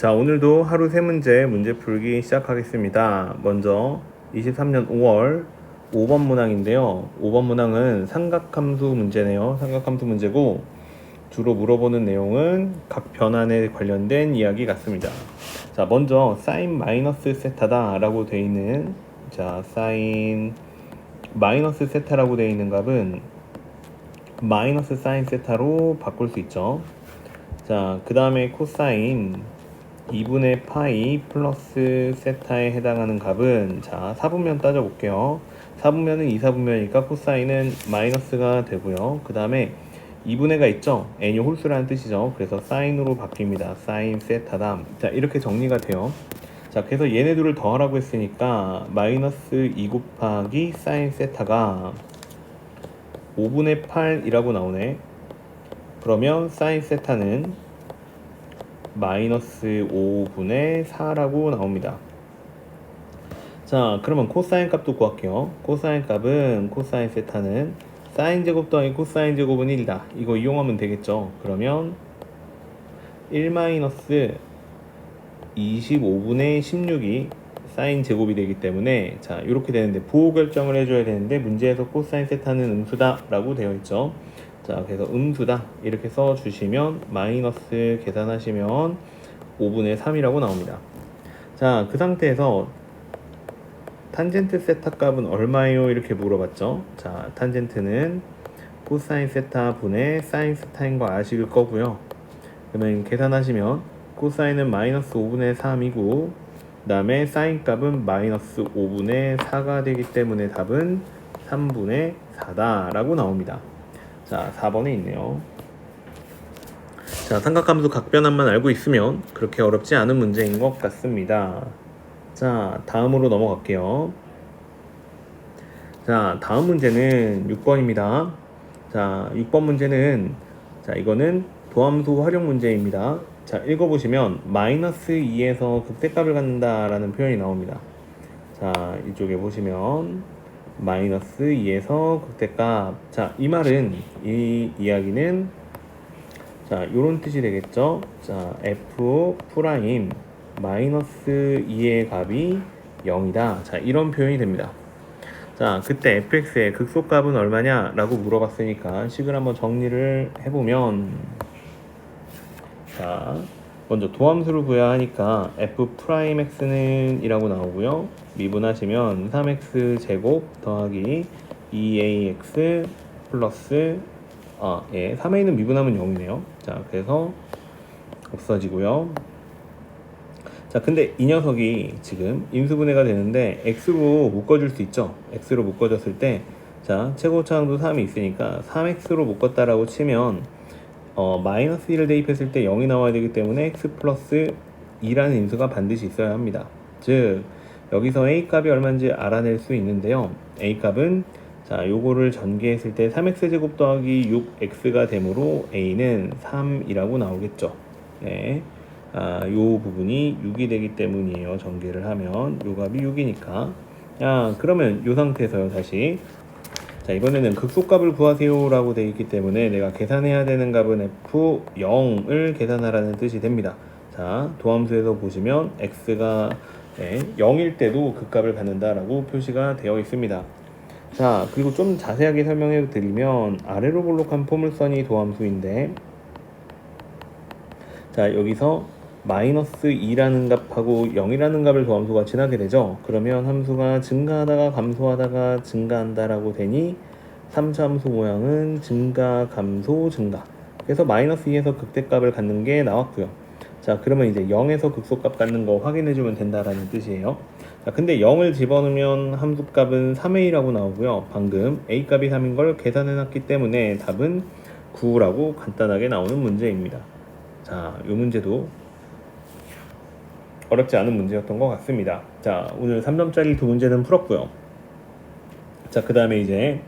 자, 오늘도 하루 세 문제 풀기 시작하겠습니다. 먼저 23년 5월 5번 문항인데요. 5번 문항은 삼각함수 문제네요. 삼각함수 문제고 주로 물어보는 내용은 각 변환에 관련된 이야기 같습니다. 자, 먼저 사인 마이너스 세타다 라고 되어 있는, 자, 사인 마이너스 세타라고 되어 있는 값은 마이너스 사인 세타로 바꿀 수 있죠. 자, 그 다음에 코사인 2분의 파이 플러스 세타에 해당하는 값은, 자, 사분면 따져볼게요. 사분면은 2사분면이니까 코사인은 마이너스가 되고요. 그 다음에 2분의가 있죠. n이 홀수라는 뜻이죠. 그래서 사인으로 바뀝니다. 사인 세타다. 자, 이렇게 정리가 돼요. 자, 그래서 얘네들을 더하라고 했으니까 마이너스 2 곱하기 사인 세타가 5분의 8이라고 나오네. 그러면 사인 세타는 마이너스 5분의 4라고 나옵니다. 자, 그러면 코사인 값도 구할게요. 코사인 값은, 코사인 세타는 사인 제곱 더하기 코사인 제곱은 1이다. 이거 이용하면 되겠죠. 그러면 1 마이너스 25분의 16이 사인 제곱이 되기 때문에, 자, 이렇게 되는데 부호 결정을 해줘야 되는데 문제에서 코사인 세타는 음수다 라고 되어 있죠. 자, 그래서 음수다 이렇게 써주시면 마이너스 계산하시면 5분의 3이라고 나옵니다. 자, 그 상태에서 탄젠트 세타 값은 얼마예요? 이렇게 물어봤죠. 자, 탄젠트는 코사인 세타 분의 사인 세타인 거 아실 거고요. 그러면 계산하시면 코사인은 마이너스 5분의 3이고 그 다음에 사인 값은 마이너스 5분의 4가 되기 때문에 답은 3분의 4다 라고 나옵니다. 자, 4번에 있네요. 자, 삼각함수 각변환만 알고 있으면 그렇게 어렵지 않은 문제인 것 같습니다. 자, 다음으로 넘어갈게요. 자, 다음 문제는 6번입니다. 자, 6번 문제는, 자, 이거는 도함수 활용 문제입니다. 자, 읽어보시면 마이너스 2에서 극대값을 갖는다 라는 표현이 나옵니다. 자, 이쪽에 보시면 마이너스 2에서 극대값. 자, 이 말은, 이 이야기는, 자, 요런 뜻이 되겠죠. 자, f 프라임 마이너스 2의 값이 0이다. 자, 이런 표현이 됩니다. 자, 그때 fx의 극소값은 얼마냐 라고 물어봤으니까 식을 한번 정리를 해보면, 자, 먼저 도함수를 구해야 하니까 f 프라임 x는 이라고 나오고요. 미분하시면 3x 제곱 더하기 2ax 플러스, 3a는 미분하면 0이네요. 자, 그래서 없어지고요. 자, 근데 이 녀석이 지금 인수분해가 되는데 x로 묶어줄 수 있죠. x로 묶어줬을 때, 자, 최고차항도 3이 있으니까 3x로 묶었다라고 치면 마이너스 1을 대입했을 때 0이 나와야 되기 때문에 x 플러스 2라는 인수가 반드시 있어야 합니다. 즉 여기서 a 값이 얼마인지 알아낼 수 있는데요. a 값은, 자, 요거를 전개했을 때 3x 제곱 더하기 6x가 되므로 a는 3이라고 나오겠죠. 네. 요 부분이 6이 되기 때문이에요. 전개를 하면 요 값이 6이니까. 그러면 요 상태에서요, 다시, 자, 이번에는 극소값을 구하세요 라고 되어 있기 때문에 내가 계산해야 되는 값은 f0을 계산하라는 뜻이 됩니다. 자, 도함수에서 보시면 x가 0일 때도 그 값을 갖는다 라고 표시가 되어 있습니다. 자, 그리고 좀 자세하게 설명해 드리면 아래로 볼록한 포물선이 도함수인데, 자, 여기서 마이너스 2라는 값하고 0이라는 값을 도함수가 지나게 되죠. 그러면 함수가 증가하다가 감소하다가 증가한다라고 되니 3차 함수 모양은 증가, 감소, 증가. 그래서 마이너스 2에서 극대값을 갖는 게 나왔고요. 자, 그러면 이제 0에서 극소값 갖는 거 확인해주면 된다라는 뜻이에요. 자, 근데 0을 집어넣으면 함수값은 3a라고 나오고요. 방금 a 값이 3인 걸 계산해놨기 때문에 답은 9라고 간단하게 나오는 문제입니다. 자, 이 문제도 어렵지 않은 문제였던 것 같습니다. 자, 오늘 3점짜리 두 문제는 풀었고요. 자, 그 다음에 이제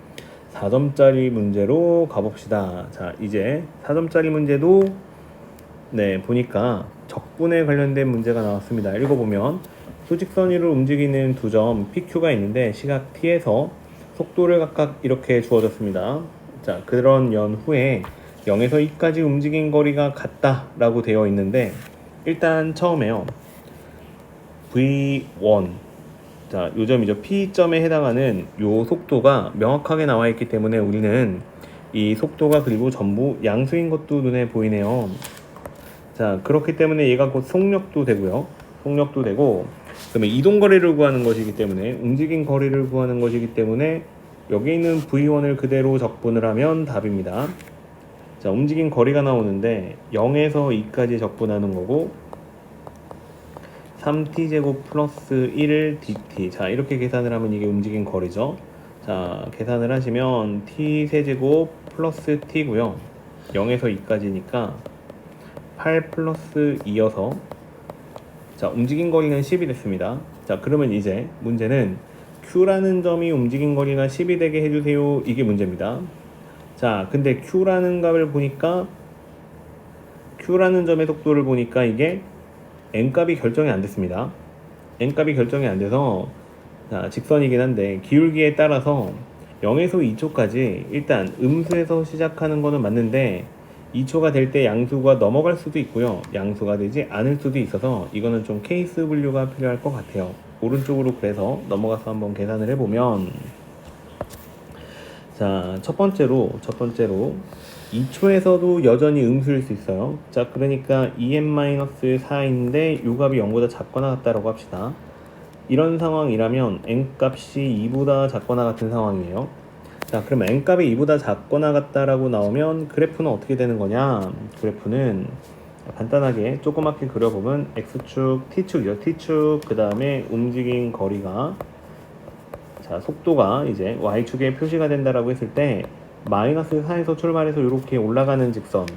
4점짜리 문제로 가봅시다. 자, 이제 4점짜리 문제도, 네, 보니까 적분에 관련된 문제가 나왔습니다. 읽어보면 수직선 위를 움직이는 두 점 PQ가 있는데 시각 T에서 속도를 각각 이렇게 주어졌습니다. 자, 그런 연후에 0에서 2까지 움직인 거리가 같다 라고 되어 있는데, 일단 처음에요. V1. 자, 요점이죠. P점에 해당하는 요 속도가 명확하게 나와 있기 때문에 우리는 이 속도가 그리고 전부 양수인 것도 눈에 보이네요. 자, 그렇기 때문에 얘가 곧 속력도 되고요. 속력도 되고, 그러면 이동 거리를 구하는 것이기 때문에, 움직인 거리를 구하는 것이기 때문에 여기 있는 V1을 그대로 적분을 하면 답입니다. 자, 움직인 거리가 나오는데 0에서 2까지 적분하는 거고 3t제곱 플러스 1 dt. 자, 이렇게 계산을 하면 이게 움직인 거리죠. 자, 계산을 하시면 t세제곱 플러스 t고요. 0에서 2까지니까 8 플러스 2여서 자, 움직인 거리는 10이 됐습니다. 자, 그러면 이제 문제는 Q라는 점이 움직인 거리가 10이 되게 해주세요. 이게 문제입니다. 자, 근데 Q라는 값을 보니까 Q라는 점의 속도를 보니까 이게 N값이 결정이 안 됐습니다. N값이 결정이 안 돼서 자, 직선이긴 한데 기울기에 따라서 0에서 2초까지 일단 음수에서 시작하는 거는 맞는데 2초가 될 때 양수가 넘어갈 수도 있고요. 양수가 되지 않을 수도 있어서 이거는 좀 케이스 분류가 필요할 것 같아요. 오른쪽으로 그래서 넘어가서 한번 계산을 해보면 자, 첫 번째로 2초에서도 여전히 음수일 수 있어요. 자, 그러니까 2n-4인데 요 값이 0보다 작거나 같다라고 합시다. 이런 상황이라면 n값이 2보다 작거나 같은 상황이에요. 자, 그러면 n값이 2보다 작거나 같다라고 나오면 그래프는 어떻게 되는 거냐? 그래프는 간단하게 조그맣게 그려보면 x축, t축이요. t축, 그 다음에 움직인 거리가 자, 속도가 이제 y축에 표시가 된다라고 했을 때 마이너스 4에서 출발해서 이렇게 올라가는 직선이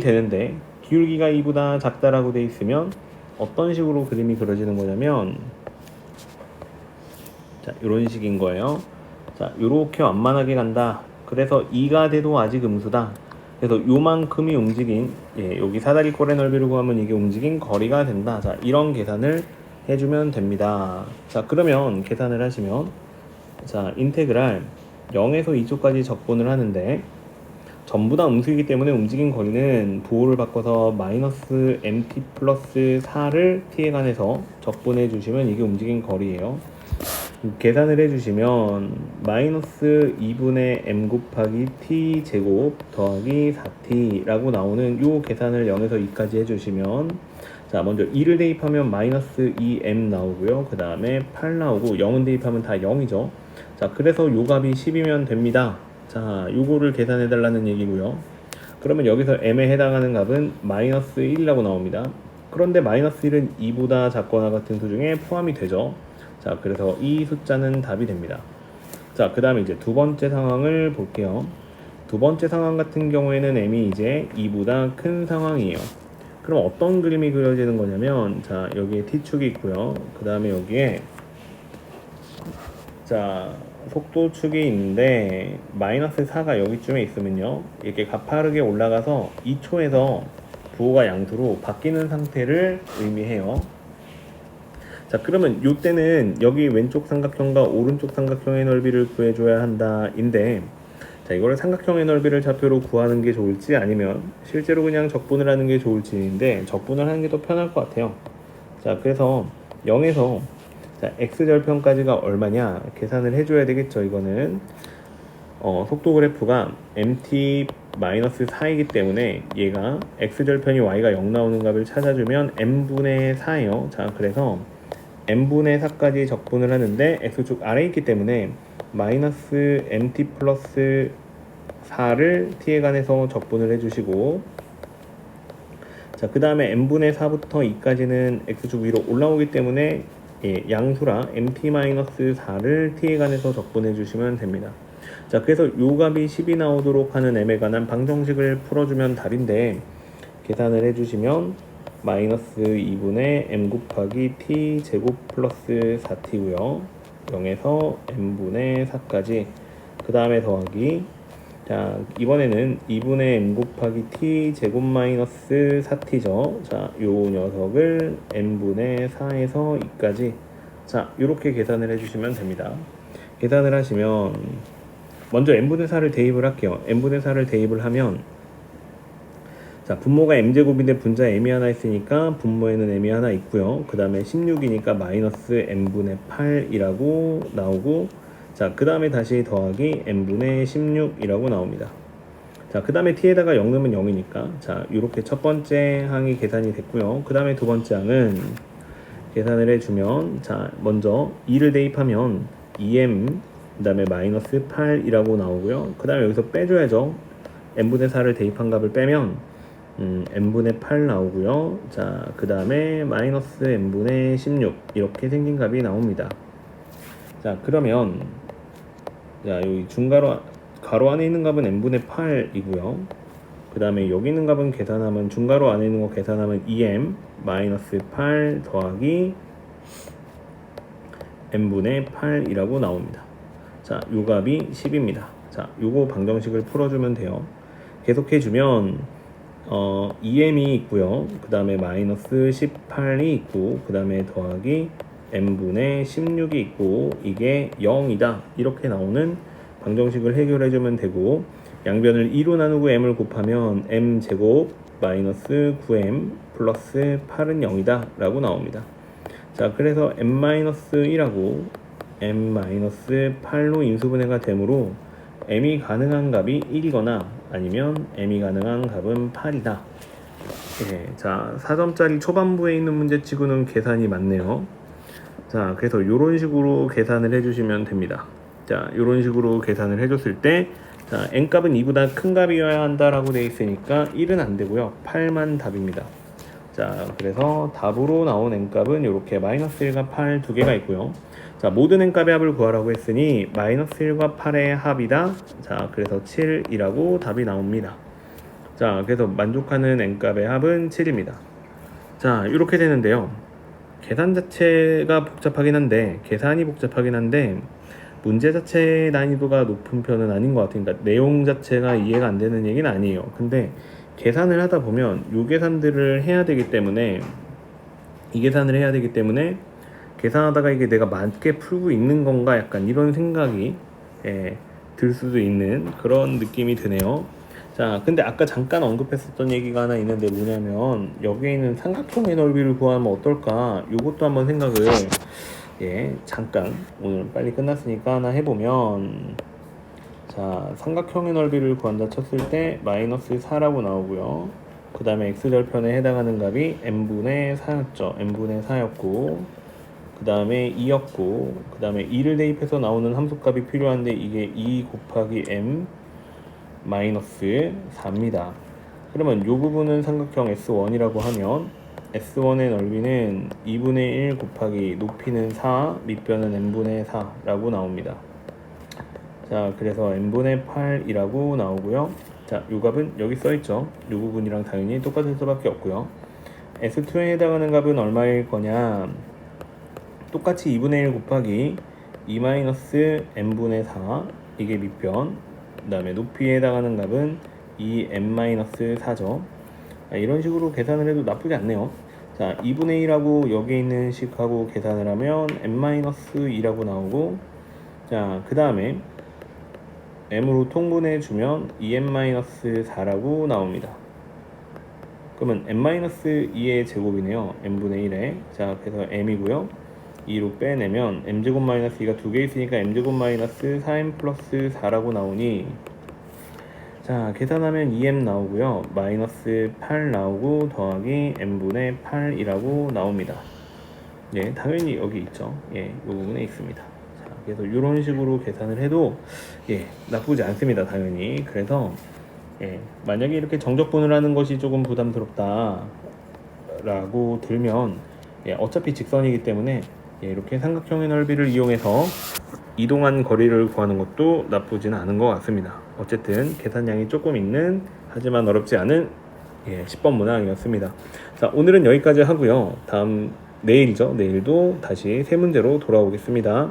되는데 기울기가 2보다 작다라고 돼 있으면 어떤 식으로 그림이 그려지는 거냐면 자, 이런 식인 거예요. 자, 요렇게 완만하게 간다. 그래서 2가 돼도 아직 음수다. 그래서 요만큼이 움직인 여기 사다리 꼴의 넓이를 구하면 이게 움직인 거리가 된다. 자, 이런 계산을 해주면 됩니다. 자, 그러면 계산을 하시면 자, 인테그랄 0에서 2초까지 적분을 하는데 전부 다 음수이기 때문에 움직인 거리는 부호를 바꿔서 마이너스 mt 플러스 4를 t에 관해서 적분해 주시면 이게 움직인 거리예요. 계산을 해주시면 마이너스 2분의 m 곱하기 t 제곱 더하기 4t 라고 나오는 요 계산을 0에서 2까지 해주시면 자, 먼저 2를 대입하면 마이너스 2m 나오고요. 그 다음에 8 나오고 0은 대입하면 다 0이죠. 자, 그래서 요 값이 10이면 됩니다. 자, 요거를 계산해 달라는 얘기고요. 그러면 여기서 m에 해당하는 값은 마이너스 1이라고 나옵니다. 그런데 마이너스 1은 2보다 작거나 같은 수 중에 포함이 되죠. 자, 그래서 이 숫자는 답이 됩니다. 자, 그 다음에 이제 두 번째 상황을 볼게요. 두 번째 상황 같은 경우에는 m이 이제 2보다 큰 상황이에요. 그럼 어떤 그림이 그려지는 거냐면 자, 여기에 t축이 있고요. 그 다음에 여기에 자, 속도축이 있는데 마이너스 4가 여기쯤에 있으면요, 이렇게 가파르게 올라가서 2초에서 부호가 양수로 바뀌는 상태를 의미해요. 자, 그러면 이때는 여기 왼쪽 삼각형과 오른쪽 삼각형의 넓이를 구해줘야 한다 인데 자, 이거를 삼각형의 넓이를 좌표로 구하는 게 좋을지 아니면 실제로 그냥 적분을 하는 게 좋을지인데 적분을 하는 게 더 편할 것 같아요. 자, 그래서 0에서 자, x절편까지가 얼마냐 계산을 해줘야 되겠죠. 이거는 속도 그래프가 mt-4이기 때문에 얘가 x절편이 y가 0 나오는 값을 찾아주면 m분의 4예요. 자, 그래서 m분의 4까지 적분을 하는데 x축 아래에 있기 때문에 마이너스 mt 플러스 4를 t에 관해서 적분을 해주시고 자, 그 다음에 m분의 4부터 2까지는 x축 위로 올라오기 때문에 양수라 mt-4를 t에 관해서 적분해 주시면 됩니다. 자, 그래서 요 값이 10이 나오도록 하는 m에 관한 방정식을 풀어주면 답인데 계산을 해주시면 마이너스 2분의 m 곱하기 t 제곱 플러스 4t고요. 0에서 m분의 4까지 그 다음에 더하기 자, 이번에는 2분의 m 곱하기 t 제곱 마이너스 4t죠. 자, 요 녀석을 m분의 4에서 2까지 자, 요렇게 계산을 해주시면 됩니다. 계산을 하시면 먼저 m분의 4를 대입을 할게요. m분의 4를 대입을 하면 자, 분모가 m제곱인데 분자 m이 하나 있으니까 분모에는 m이 하나 있고요. 그 다음에 16이니까 마이너스 n분의 8이라고 나오고, 자, 그 다음에 다시 더하기 n분의 16이라고 나옵니다. 자, 그 다음에 t에다가 0 넣으면 0이니까, 자, 이렇게 첫 번째 항이 계산이 됐고요. 그 다음에 두 번째 항은 계산을 해주면, 자, 먼저 2를 대입하면 2m, 그 다음에 마이너스 8이라고 나오고요. 그 다음에 여기서 빼줘야죠. n분의 4를 대입한 값을 빼면 n분의 8 나오고요. 자, 그 다음에 마이너스 n분의 16 이렇게 생긴 값이 나옵니다. 자, 그러면 자, 여기 가로 안에 있는 값은 n분의 8이고요. 그 다음에 여기 있는 값은 계산하면, 중가로 안에 있는 거 계산하면 2m 마이너스 8 더하기 n분의 8이라고 나옵니다. 자, 요 값이 10입니다. 자, 요거 방정식을 풀어주면 돼요. 계속해주면 2m이 있고요. 그 다음에 마이너스 18이 있고, 그 다음에 더하기 n분의 16이 있고, 이게 0이다 이렇게 나오는 방정식을 해결해주면 되고, 양변을 2로 나누고 m을 곱하면 m제곱 마이너스 9m 플러스 8은 0이다 라고 나옵니다. 자, 그래서 m-1하고 m-8로 인수분해가 되므로 m이 가능한 값이 1이거나 아니면 m이 가능한 값은 8이다. 예, 자, 4점짜리 초반부에 있는 문제치고는 계산이 맞네요. 자, 그래서 이런 식으로 계산을 해주시면 됩니다. 자, 이런 식으로 계산을 해줬을 때, 자, n값은 2보다 큰 값이어야 한다라고 되어 있으니까 1은 안 되고요. 8만 답입니다. 자, 그래서 답으로 나온 n값은 이렇게 마이너스 1과 8 두 개가 있고요. 자, 모든 n값의 합을 구하라고 했으니 마이너스 1과 8의 합이다. 자, 그래서 7이라고 답이 나옵니다. 자, 그래서 만족하는 n값의 합은 7입니다. 자, 이렇게 되는데요. 계산 자체가 복잡하긴 한데, 계산이 복잡하긴 한데 문제 자체의 난이도가 높은 편은 아닌 것 같아요. 그러니까 내용 자체가 이해가 안 되는 얘기는 아니에요. 근데 계산을 하다 보면 이 계산들을 해야 되기 때문에, 이 계산을 해야 되기 때문에 계산하다가 이게 내가 맞게 풀고 있는 건가, 약간 이런 생각이 들 수도 있는 그런 느낌이 드네요. 자, 근데 아까 잠깐 언급했었던 얘기가 하나 있는데, 뭐냐면 여기에 있는 삼각형의 넓이를 구하면 어떨까, 요것도 한번 생각을 잠깐, 오늘 빨리 끝났으니까 하나 해보면, 자, 삼각형의 넓이를 구한다 쳤을 때 마이너스 4라고 나오고요. 그 다음에 x절편에 해당하는 값이 n분의 4였죠. n분의 4였고, 그 다음에 2였고, 그 다음에 2를 대입해서 나오는 함수값이 필요한데, 이게 2 곱하기 m 마이너스 4입니다. 그러면 이 부분은 삼각형 S1이라고 하면 S1의 넓이는 2분의 1 곱하기 높이는 4, 밑변은 n분의 4라고 나옵니다. 자, 그래서 n분의 8이라고 나오고요. 자, 이 값은 여기 써있죠. 이 부분이랑 당연히 똑같을 수밖에 없고요. S2에 해당하는 값은 얼마일 거냐, 똑같이 2분의 1 곱하기 2-n분의 4, 이게 밑변, 그 다음에 높이에 해당하는 값은 2n-4죠. 이런 식으로 계산을 해도 나쁘지 않네요. 자, 2분의 1하고 여기 있는 식하고 계산을 하면 n-2라고 나오고, 자, 그 다음에 m으로 통분해 주면 2n-4라고 나옵니다. 그러면 n-2의 제곱이네요. n분의 1에. 자, 그래서 m이고요. 2로 빼내면 m제곱 마이너스 2가 두 개 있으니까 m제곱 마이너스 4m 플러스 4라고 나오니, 자, 계산하면 2m 나오고요. 마이너스 8 나오고 더하기 n분의 8이라고 나옵니다. 예, 당연히 여기 있죠. 예, 이 부분에 있습니다. 자, 그래서 이런 식으로 계산을 해도 나쁘지 않습니다. 당연히. 그래서 만약에 이렇게 정적분을 하는 것이 조금 부담스럽다 라고 들면, 어차피 직선이기 때문에 이렇게 삼각형의 넓이를 이용해서 이동한 거리를 구하는 것도 나쁘지는 않은 것 같습니다. 어쨌든 계산량이 조금 있는, 하지만 어렵지 않은 10번 문항이었습니다. 자, 오늘은 여기까지 하고요. 다음 내일이죠. 내일도 다시 세 문제로 돌아오겠습니다.